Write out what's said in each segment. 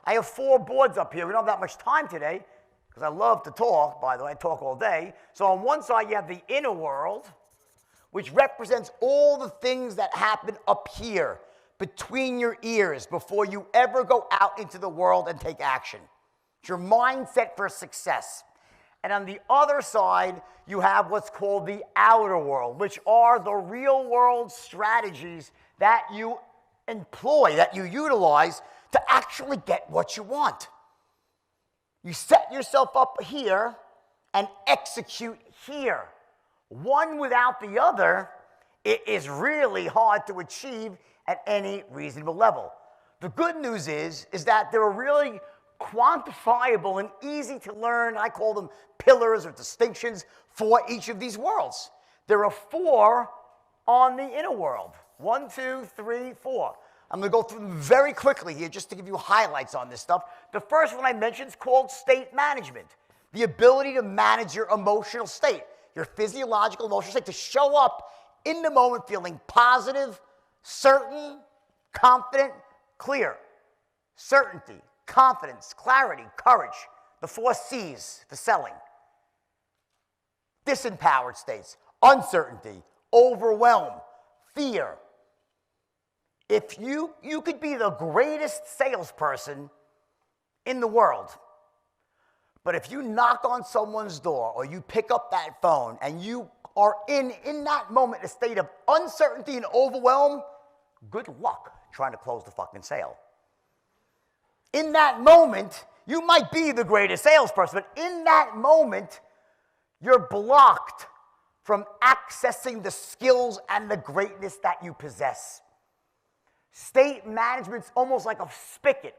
I have 4 boards up here. We don't have that much time today because I love to talk, by the way. I talk all day. So on one side, you have the inner world, which represents all the things that happen up here between your ears before you ever go out into the world and take action. It's your mindset for success. And on the other side, you have what's called the outer world, which are the real world strategies that you employ, that you utilize to actually get what you want. You set yourself up here and execute here. One without the other, it is really hard to achieve at any reasonable level. The good news is that there are really quantifiable and easy to learn, I call them pillars or distinctions for each of these worlds. There are 4 on the inner world. 1, 2, 3, 4. I'm going to go through them very quickly here just to give you highlights on this stuff. The first one I mentioned is called state management. The ability to manage your emotional state, your physiological emotional state, to show up in the moment feeling positive, certain, confident, clear. Certainty, confidence, clarity, courage. The 4 C's for selling. Disempowered states, uncertainty, overwhelm, fear. If you could be the greatest salesperson in the world, but if you knock on someone's door or you pick up that phone and you are in that moment a state of uncertainty and overwhelm, good luck trying to close the fucking sale. In that moment, you might be the greatest salesperson, but in that moment, you're blocked from accessing the skills and the greatness that you possess. State management's almost like a spigot.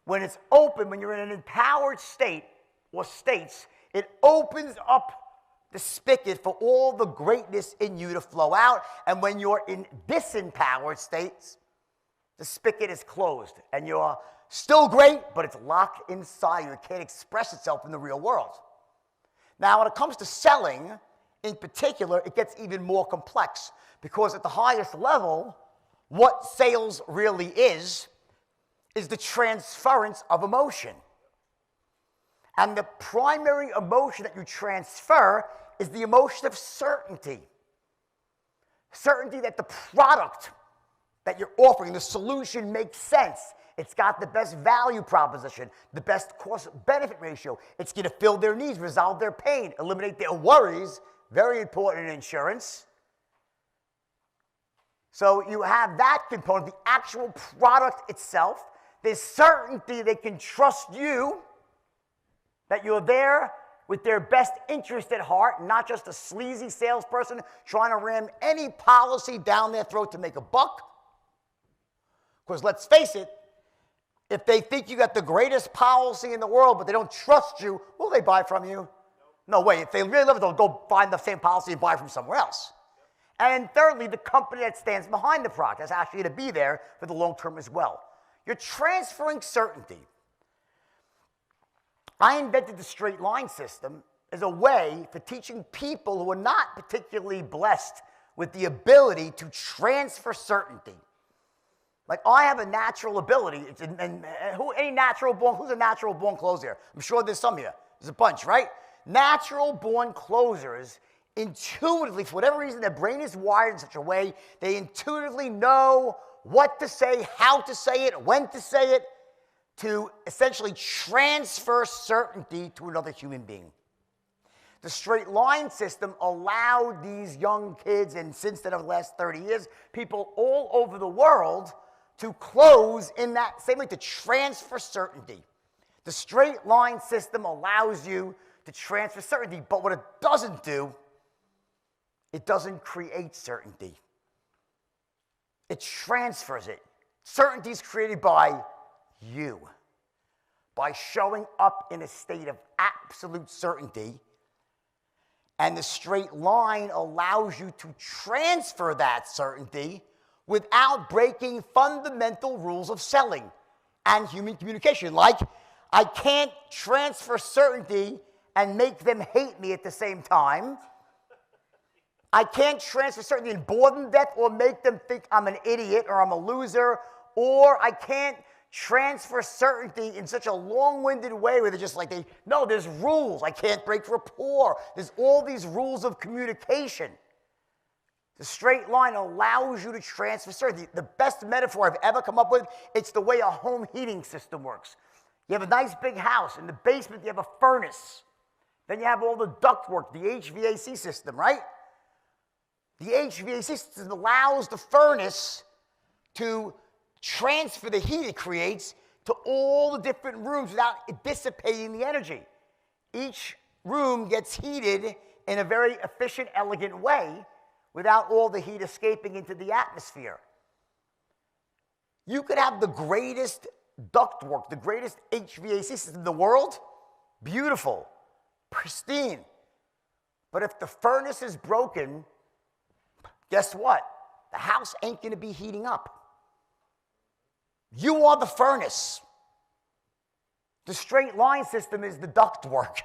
When it's open, when you're in an empowered state or states, it opens up the spigot for all the greatness in you to flow out. And when you're in disempowered states, the spigot is closed and you're still great, but it's locked inside you. It can't express itself in the real world. Now, when it comes to selling, in particular, it gets even more complex because at the highest level, what sales really is the transference of emotion. And the primary emotion that you transfer is the emotion of certainty. Certainty that the product that you're offering, the solution, makes sense. It's got the best value proposition, the best cost-benefit ratio. It's going to fill their needs, resolve their pain, eliminate their worries. Very important in insurance. So you have that component, the actual product itself. There's certainty they can trust you, that you're there with their best interest at heart, not just a sleazy salesperson trying to ram any policy down their throat to make a buck. Because let's face it, if they think you got the greatest policy in the world, but they don't trust you, will they buy from you? No way. If they really love it, they'll go find the same policy and buy from somewhere else. And thirdly, the company that stands behind the product has actually to be there for the long term as well. You're transferring certainty. I invented the straight line system as a way for teaching people who are not particularly blessed with the ability to transfer certainty. Like, I have a natural ability, who's a natural born closer? I'm sure there's some here. There's a bunch, right? Natural born closers intuitively, for whatever reason, their brain is wired in such a way, they intuitively know what to say, how to say it, when to say it, to essentially transfer certainty to another human being. The straight line system allowed these young kids, and since then over the last 30 years, people all over the world to close in that same way, to transfer certainty. The straight line system allows you to transfer certainty, but what it doesn't do, it doesn't create certainty. It transfers it. Certainty is created by you. By showing up in a state of absolute certainty, and the straight line allows you to transfer that certainty without breaking fundamental rules of selling and human communication. Like, I can't transfer certainty and make them hate me at the same time. I can't transfer certainty and bore them to death or make them think I'm an idiot or I'm a loser, or I can't transfer certainty in such a long-winded way where they're just like, no, there's rules. I can't break rapport. There's all these rules of communication. The straight line allows you to transfer certainty. The best metaphor I've ever come up with, it's the way a home heating system works. You have a nice big house. In the basement, you have a furnace. Then you have all the ductwork, the HVAC system, right? The HVAC system allows the furnace to transfer the heat it creates to all the different rooms without it dissipating the energy. Each room gets heated in a very efficient, elegant way without all the heat escaping into the atmosphere. You could have the greatest ductwork, the greatest HVAC system in the world, beautiful, pristine. But if the furnace is broken, guess what? The house ain't going to be heating up. You are the furnace. The straight line system is the ductwork.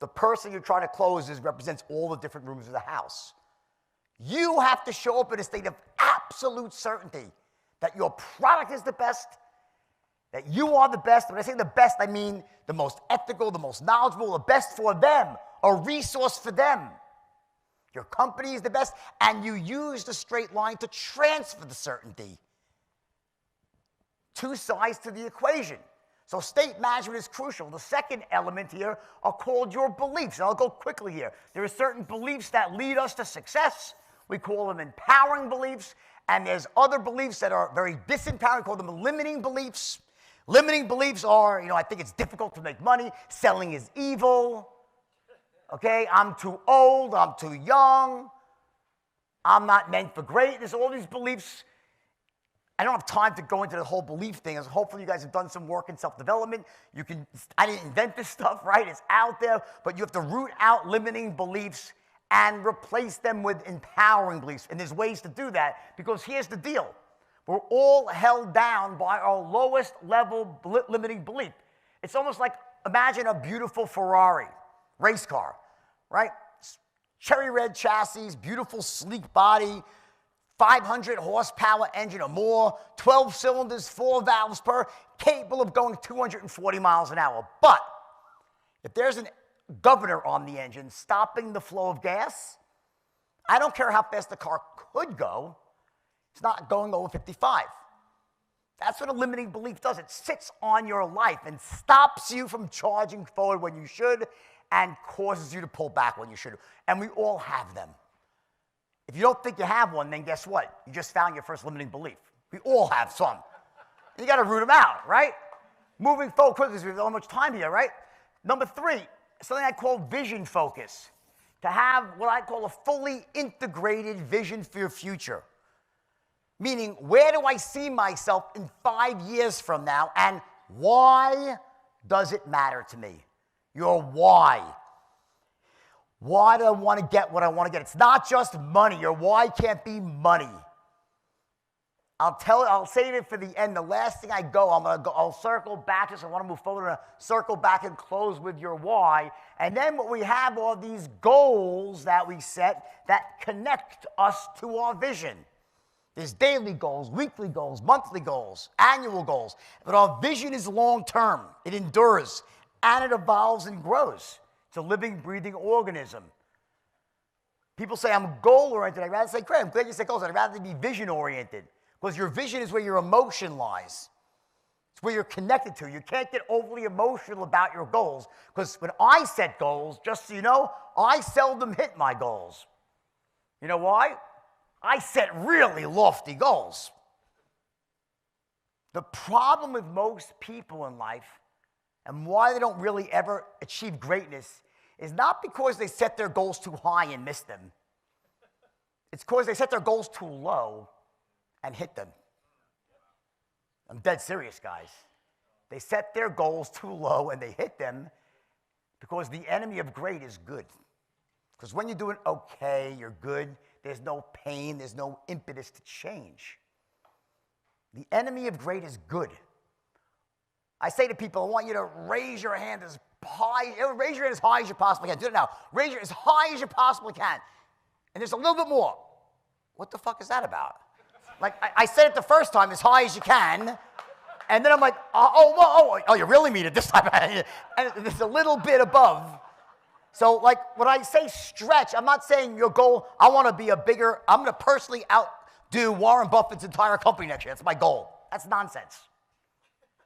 The person you're trying to close represents all the different rooms of the house. You have to show up in a state of absolute certainty that your product is the best, that you are the best. When I say the best, I mean the most ethical, the most knowledgeable, the best for them, a resource for them. Your company is the best, and you use the straight line to transfer the certainty. Two sides to the equation. So state management is crucial. The second element here are called your beliefs. And I'll go quickly here. There are certain beliefs that lead us to success. We call them empowering beliefs. And there's other beliefs that are very disempowering. We call them limiting beliefs. Limiting beliefs are, I think it's difficult to make money. Selling is evil. Okay, I'm too old. I'm too young. I'm not meant for greatness. All these beliefs. I don't have time to go into the whole belief thing. As hopefully you guys have done some work in self-development. I didn't invent this stuff, right? It's out there. But you have to root out limiting beliefs and replace them with empowering beliefs. And there's ways to do that, because here's the deal. We're all held down by our lowest level limiting belief. It's almost like, imagine a beautiful Ferrari race car, right? Cherry red chassis, beautiful sleek body, 500 horsepower engine or more, 12 cylinders, 4 valves per, capable of going 240 miles an hour. But if there's a governor on the engine stopping the flow of gas, I don't care how fast the car could go, it's not going over 55. That's what a limiting belief does. It sits on your life and stops you from charging forward when you should and causes you to pull back when you should. And we all have them. If you don't think you have one, then guess what? You just found your first limiting belief. We all have some. You got to root them out, right? Moving forward quickly, because we don't have much time here, right? Number 3, something I call vision focus. To have what I call a fully integrated vision for your future. Meaning, where do I see myself in 5 years from now, and why does it matter to me? Your why. Why do I want to get what I want to get? It's not just money. Your why can't be money. I'll save it for the end. The last thing I'll circle back. I want to move forward and circle back and close with your why. And then what we have are these goals that we set that connect us to our vision. There's daily goals, weekly goals, monthly goals, annual goals. But our vision is long-term. It endures, and it evolves and grows. It's a living, breathing organism. People say, I'm goal-oriented. I'd rather say, Craig, I'm glad you said goals. I'd rather be vision-oriented. Because your vision is where your emotion lies. It's where you're connected to. You can't get overly emotional about your goals. Because when I set goals, just so you know, I seldom hit my goals. You know why? I set really lofty goals. The problem with most people in life, and why they don't really ever achieve greatness, is not because they set their goals too high and miss them. It's because they set their goals too low and hit them. I'm dead serious, guys. They set their goals too low and they hit them because the enemy of great is good. Because when you're doing okay, you're good, there's no pain, there's no impetus to change. The enemy of great is good. I say to people, I want you to raise your hand as high as you possibly can. Do it now. Raise your as high as you possibly can. And there's a little bit more. What the fuck is that about? Like I said it the first time, as high as you can. And then I'm like, oh, you really mean it this time. And it's a little bit above. So like when I say stretch, I'm not saying your goal, I want to be I'm going to personally outdo Warren Buffett's entire company next year. That's my goal. That's nonsense.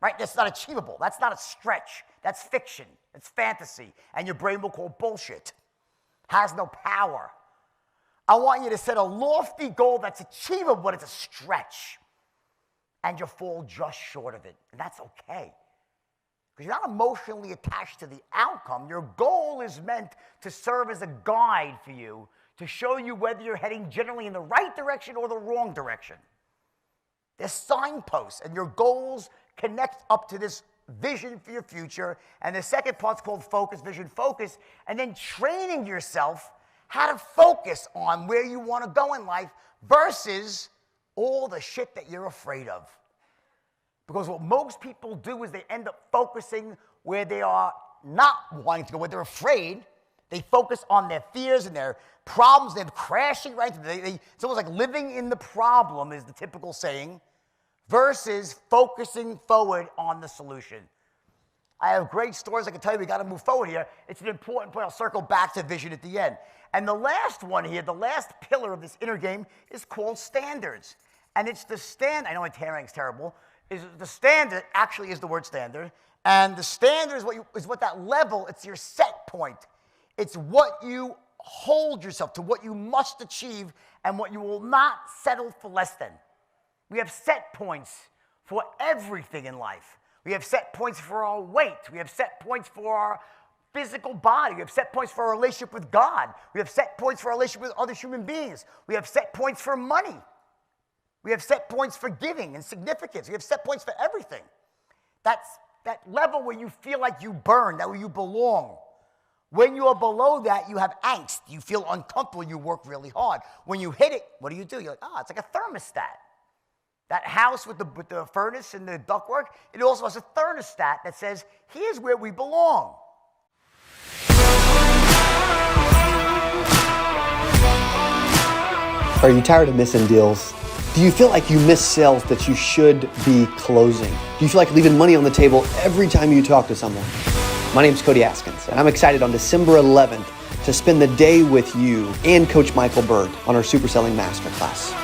Right? That's not achievable. That's not a stretch. That's fiction. It's fantasy. And your brain will call bullshit. Has no power. I want you to set a lofty goal that's achievable, but it's a stretch. And you'll fall just short of it. And that's okay. Because you're not emotionally attached to the outcome. Your goal is meant to serve as a guide for you to show you whether you're heading generally in the right direction or the wrong direction. There's signposts, and your goals connect up to this vision for your future. And the second part's called focus, vision, focus, and then training yourself how to focus on where you want to go in life versus all the shit that you're afraid of. Because what most people do is they end up focusing where they are not wanting to go, where they're afraid. They focus on their fears and their problems. They're crashing right into it's almost like living in the problem is the typical saying, versus focusing forward on the solution. I have great stories I can tell you. We got to move forward here. It's an important point. I'll circle back to vision at the end. And the last one here, the last pillar of this inner game is called standards. And it's the I know my handwriting's terrible. The standard actually is the word standard. And the standard is what that level, it's your set point. It's what you hold yourself to, what you must achieve, and what you will not settle for less than. We have set points for everything in life. We have set points for our weight. We have set points for our physical body. We have set points for our relationship with God. We have set points for our relationship with other human beings. We have set points for money. We have set points for giving and significance. We have set points for everything. That's that level where you feel like you burn, that where you belong. When you are below that, you have angst. You feel uncomfortable. You work really hard. When you hit it, what do? You're like, it's like a thermostat. That house with the furnace and the ductwork, it also has a thermostat that says, here's where we belong. Are you tired of missing deals? Do you feel like you miss sales that you should be closing? Do you feel like leaving money on the table every time you talk to someone? My name's Cody Askins, and I'm excited on December 11th to spend the day with you and Coach Michael Bird on our Super Selling Masterclass.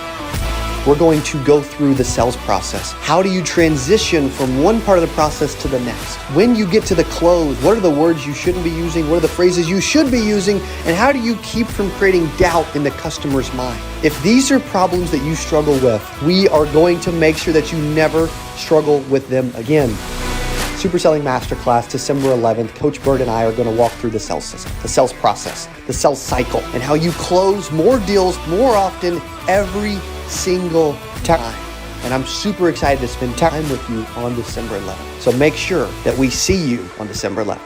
We're going to go through the sales process. How do you transition from one part of the process to the next? When you get to the close, what are the words you shouldn't be using? What are the phrases you should be using? And how do you keep from creating doubt in the customer's mind? If these are problems that you struggle with, we are going to make sure that you never struggle with them again. Super Selling Masterclass, December 11th. Coach Bird and I are going to walk through the sales system, the sales process, the sales cycle, and how you close more deals more often every single time. And I'm super excited to spend time with you on December 11th. So make sure that we see you on December 11th.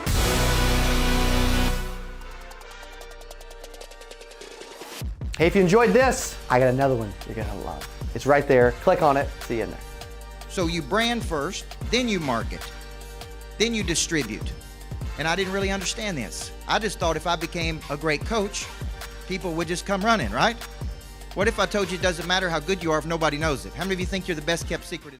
Hey, if you enjoyed this, I got another one you're going to love. It's right there. Click on it. See you in there. So you brand first, then you market, then you distribute. And I didn't really understand this. I just thought if I became a great coach, people would just come running, right? What if I told you it doesn't matter how good you are if nobody knows it? How many of you think you're the best kept secret?